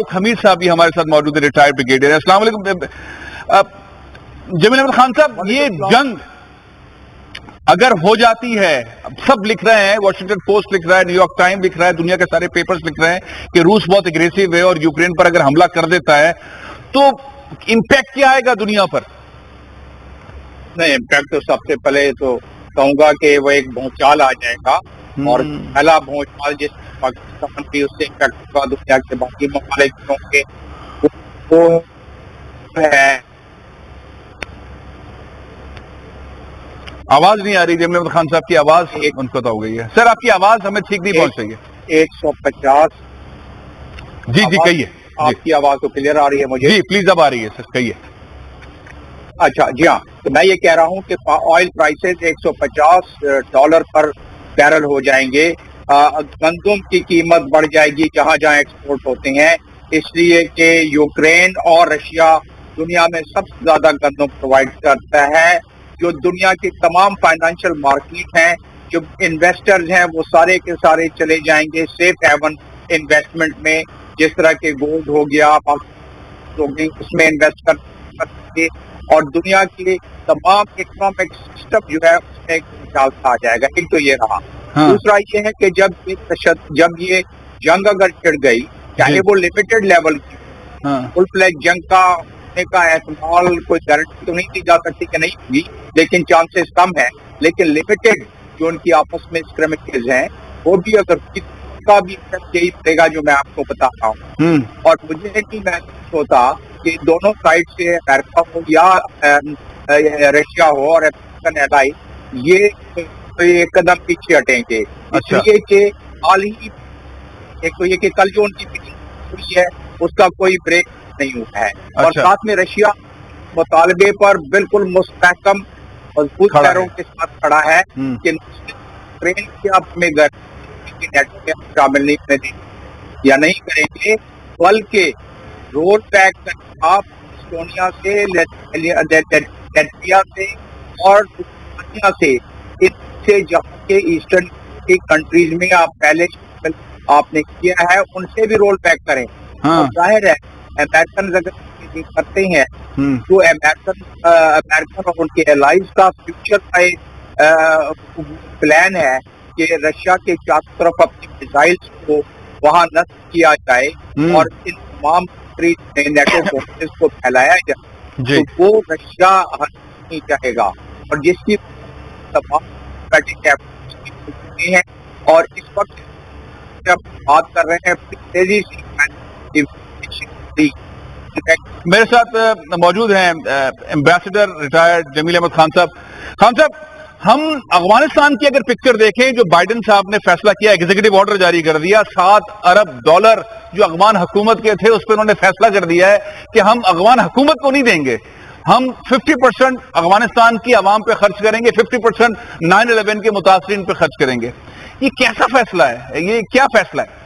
फारूक हमीद साहब भी हमारे साथ मौजूद है, रिटायर्ड ब्रिगेडियर। अस्सलाम वालेकुम जमील अहमद खान साहब, ये जंग अगर हो जाती है, सब लिख रहे हैं, वॉशिंगटन पोस्ट लिख रहा है, न्यूयॉर्क टाइम लिख रहा है, दुनिया के सारे पेपर्स लिख रहे हैं कि रूस बहुत एग्रेसिव है और यूक्रेन पर अगर हमला कर देता है तो इंपैक्ट क्या आएगा दुनिया पर? नहीं, इम्पैक्ट तो सबसे पहले तो कहूंगा कि वो एक भूचाल आ जाएगा, और पहला भूचाल जिस पाकिस्तान भी उससे इम्पैक्ट होगा, दुनिया के बाकी ममालिक के वो है। आवाज नहीं आ रही जमील अहमद खान साहब की, आवाज मुनक़ता हो गई है। सर आपकी आवाज हमें ठीक नहीं पहुंच रही है। 150। जी जी कहिए। आपकी आवाज तो क्लियर आ रही है मुझे? जी प्लीज अब आ रही है सर, कहिए। अच्छा जी हाँ, तो मैं ये कह रहा हूँ कि ऑयल प्राइसेस $150 पर बैरल हो जाएंगे। गंदम की कीमत बढ़ जाएगी जहाँ जहाँ एक्सपोर्ट होते हैं, इसलिए कि यूक्रेन और रशिया दुनिया में सबसे ज्यादा गंदम प्रोवाइड करता है। जो दुनिया की तमाम फाइनेंशियल मार्केट हैं, जो इन्वेस्टर्स हैं, वो सारे के सारे चले जाएंगे सेफ हेवन इन्वेस्टमेंट में, जिस तरह के गोल्ड हो गया, उसमें इन्वेस्ट कर सकते, और दुनिया के तमाम इकोनॉमिक सिस्टम जो है उसमें एक ख्याल आ जाएगा। एक तो ये रहा। दूसरा ये है कि जब ये जंग अगर छिड़ गई, चाहे वो लिमिटेड लेवल की, फुल फ्लैग जंग का एहतमाल कोई गारंटी तो नहीं दी जा सकती कि नहीं होगी, लेकिन चांसेस कम है। लेकिन लिमिटेड जो उनकी आपस में स्क्रैमेजेस हैं, वो भी अगर का भी यही पड़ेगा जो मैं आपको बता रहा हूँ। और मुझे नहीं महसूस होता कि दोनों साइड से अमेरिका हो या रशिया हो और अमेरिकन एलाई ये एक कदम पीछे हटेंगे। इसलिए कि हाल ही एक तो ये कि कल जो उनकी मीटिंग हुई है उसका कोई ब्रेक नहीं हुआ है। और साथ में रशिया मुतालबे पर बिल्कुल मुस्तहकम मजबूत पैरों के साथ खड़ा है कि यूक्रेन के अब में नेटो में शामिल नहीं करने या नहीं करेंगे, बल्कि रोल बैक कर आप एस्टोनिया से, लैटविया से और से इनसे जहाँ के ईस्टर्न की कंट्रीज में आप पहले आपने किया है उनसे भी रोल बैक करें। और जाहिर है अमेरिकन अगर करते हैं तो अमेरिकन और उनके एलाइज का फ्यूचर का एक प्लान है कि रशिया के चारों तरफ अपनी मिसाइल्स को वहां नष्ट किया जाए और इन तमाम नेटो फोर्सेस को फैलाया जाए। तो वो रशिया नहीं चाहेगा, और जिसकी तमाम हैं। और इस वक्त जब बात कर रहे हैं तेजी से, मेरे साथ मौजूद हैं एम्बेसडर रिटायर्ड जमील अहमद खान साहब। खान साहब, हम अफगानिस्तान की अगर पिक्चर देखें, जो बाइडेन साहब ने फैसला किया, एग्जीक्यूटिव ऑर्डर जारी कर दिया, $7 अरब जो अफगान हुकूमत के थे उस पर उन्होंने फैसला कर दिया है कि हम अफगान हुकूमत को नहीं देंगे, हम 50% अफगानिस्तान की आवाम पे खर्च करेंगे, 50% 9/11 के मुतासरीन पे खर्च करेंगे। ये कैसा फैसला है? ये क्या फैसला है?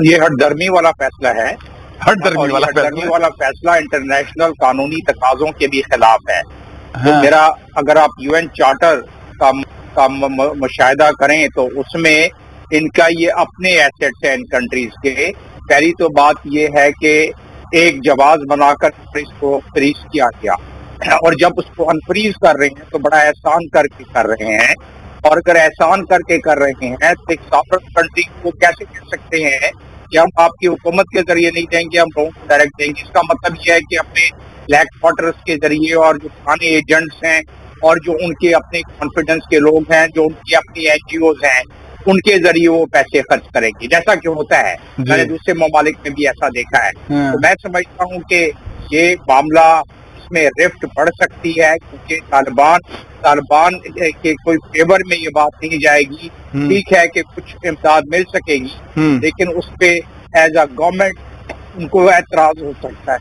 ये हठधर्मी वाला फैसला है। हठधर्मी वाला फैसला इंटरनेशनल कानूनी तकाजों के भी खिलाफ है। तो मेरा अगर आप यूएन चार्टर का मुशाहिदा करें तो उसमें इनका ये अपने एसेट्स हैं इन कंट्रीज के। पहली तो बात ये है कि एक जवाज बनाकर इसको फ्रीज किया गया, और जब उसको अनफ्रीज कर रहे हैं तो बड़ा एहसान करके कर रहे हैं। और अगर एहसान करके कर रहे हैं तो एक सॉवरेन कंट्री को कैसे कह सकते हैं कि हम आपकी हुकूमत के जरिए नहीं देंगे, हम लोगों को डायरेक्ट देंगे? इसका मतलब यह है कि अपने ब्लैक वाटर्स के जरिए और जो पुराने एजेंट्स हैं और जो उनके अपने कॉन्फिडेंस के लोग हैं, जो उनकी अपनी एनजीओज हैं, उनके जरिए वो पैसे खर्च करेंगे, जैसा कि होता है। मैंने दूसरे ममालिक में भी ऐसा देखा है। तो मैं समझता हूँ कि ये मामला इसमें रिफ्ट बढ़ सकती है, क्योंकि तालिबान के कोई फेवर में ये बात नहीं जाएगी। ठीक है कि कुछ इमदाद मिल सकेगी, लेकिन उस पे एज अ गवर्नमेंट उनको एतराज हो सकता है।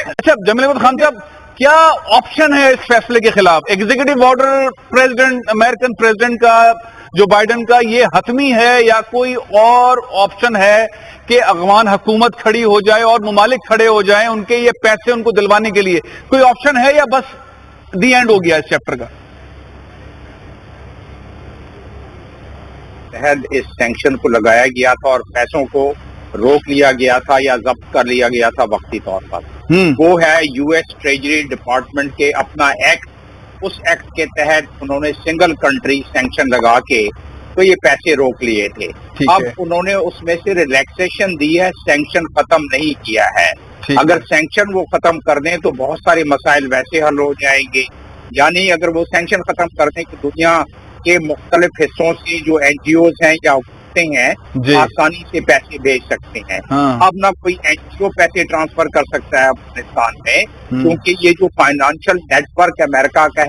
अच्छा जमील अहमद खान साहब, क्या ऑप्शन है इस फैसले के खिलाफ? Executive order president, American president का, जो बाइडेन का, ये हतमी है या कोई और ऑप्शन है कि अफगान हुकूमत खड़ी हो जाए और ममालिक खड़े हो जाएं उनके ये पैसे उनको दिलवाने के लिए? कोई ऑप्शन है या बस दी एंड हो गया इस चैप्टर का? इस सैंक्शन को लगाया गया था और पैसों को रोक लिया गया था या जब्त कर लिया गया था वक्ती तौर पर, वो है यूएस ट्रेजरी डिपार्टमेंट के अपना एक्ट, उस एक्ट के तहत उन्होंने सिंगल कंट्री सैंक्शन लगा के तो ये पैसे रोक लिए थे। अब उन्होंने उसमें से रिलैक्सेशन दी है, सैंक्शन खत्म नहीं किया है। अगर सैंक्शन वो खत्म कर दें तो बहुत सारे मसाइल वैसे हल हो जाएंगे, यानी अगर वो सैंक्शन खत्म कर दें कि दुनिया के मुख्तलिफ हिस्सों से जो एनजीओज हैं या हैं आसानी से पैसे भेज सकते हैं। अब ना कोई एनजीओ पैसे ट्रांसफर कर सकता है अफगानिस्तान में, क्योंकि ये जो फाइनेंशियल नेटवर्क अमेरिका का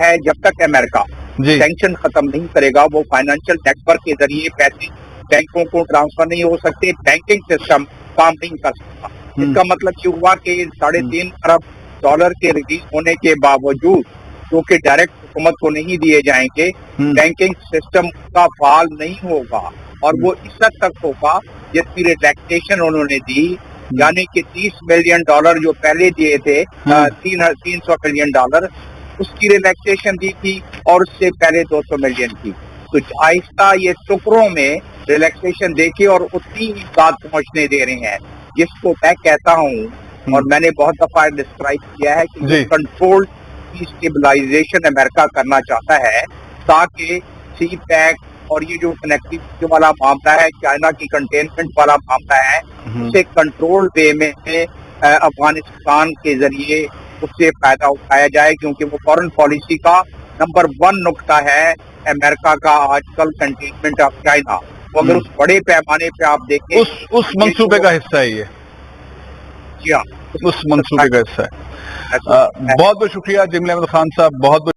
है, जब तक अमेरिका सैंक्शन खत्म नहीं करेगा वो फाइनेंशियल नेटवर्क के जरिए पैसे बैंकों को ट्रांसफर नहीं हो सकते, बैंकिंग सिस्टम काम नहीं कर सकता। इसका मतलब ये हुआ कि $3.5 अरब के रिलीज होने के बावजूद जो कि डायरेक्ट हुकूमत को नहीं दिए जाएंगे, बैंकिंग सिस्टम का फाल नहीं होगा और वो इस हद तक होगा जितनी रिलैक्सेशन उन्होंने दी, यानी कि $30 मिलियन जो पहले दिए थे, $300 मिलियन उसकी रिलैक्सेशन दी थी और उससे पहले 200 मिलियन की। तो आहिस्ता ये टुकड़ों में रिलैक्सेशन देके और उतनी ही बात पहुंचने दे रहे हैं, जिसको मैं कहता हूं और मैंने बहुत दफा डिस्क्राइब किया है कि कंट्रोल्ड स्टेबलाइजेशन अमेरिका करना चाहता है, ताकि सी पैक और ये जो कनेक्टिविटी वाला मामला है, चाइना की कंटेनमेंट वाला मामला है, उसे कंट्रोल वे में अफगानिस्तान के जरिए उससे फायदा उठाया जाए, क्योंकि वो फॉरेन पॉलिसी का नंबर 1 नुक्ता है अमेरिका का आजकल, कंटेनमेंट ऑफ चाइना। तो अगर उस बड़े पैमाने पे आप देखें उस मंसूबे का हिस्सा है ये, जी हाँ, उस मंसूबे का हिस्सा है। बहुत बहुत शुक्रिया जमील अहमद खान साहब, बहुत